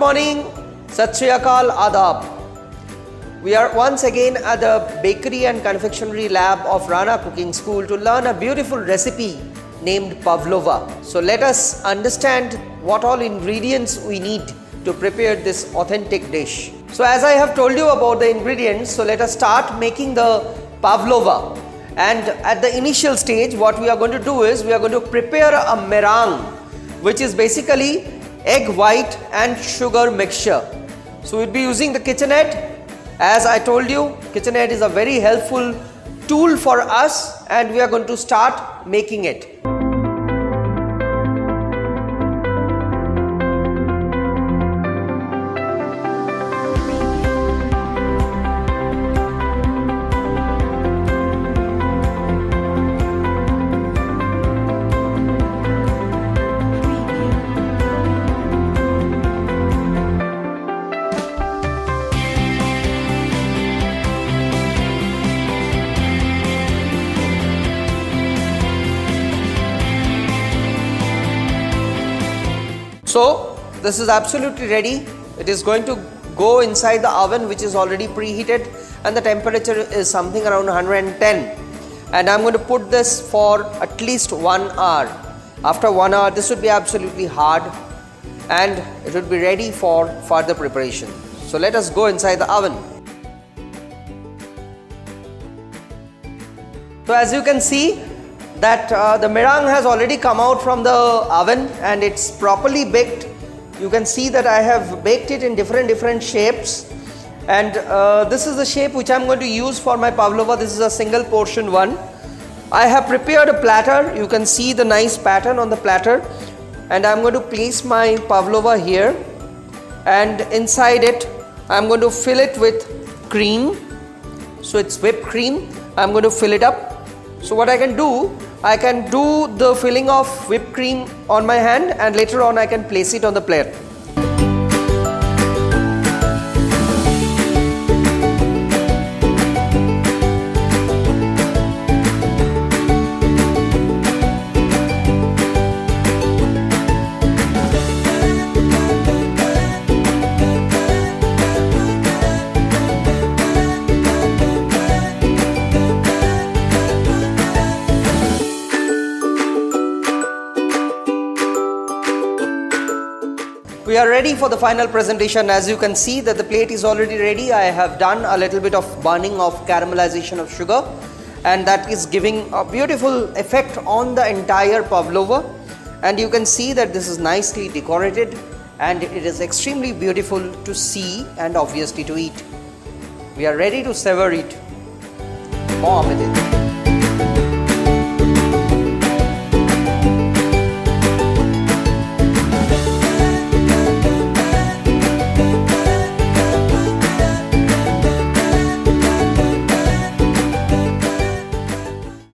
morning, Sat Sri Akal, Adab. We are once again at the Bakery and Confectionery Lab of Rana Cooking School to learn a beautiful recipe named Pavlova. So let us understand what all ingredients we need to prepare this authentic dish. So as I have told you about the ingredients, so let us start making the Pavlova. And at the initial stage, what we are going to do is we are going to prepare a meringue, which is basically egg white and sugar mixture. So we'll be using the KitchenAid. As I told you, KitchenAid is a very helpful tool for us, and we are going to start making it. So this is absolutely ready. It is going to go inside the oven, which is already preheated, and the temperature is something around 110. And I'm going to put this for at least 1 hour. After 1 hour, this would be absolutely hard and it would be ready for further preparation. So let us go inside the oven. So as you can see that the meringue has already come out from the oven and it's properly baked. You can see that I have baked it in different shapes, and this is the shape which I'm going to use for my Pavlova. This is a single portion one. I have prepared a platter. You can see the nice pattern on the platter, and I'm going to place my Pavlova here, and inside it I'm going to fill it with cream. So it's whipped cream. I'm going to fill it up. So what I can do the filling of whipped cream on my hand, and later on I can place it on the plate. We are ready for the final presentation. As you can see that the plate is already ready. I have done a little bit of burning of caramelization of sugar, and that is giving a beautiful effect on the entire Pavlova. And you can see that this is nicely decorated and it is extremely beautiful to see and obviously to eat. We are ready to savor it. Bon appetit.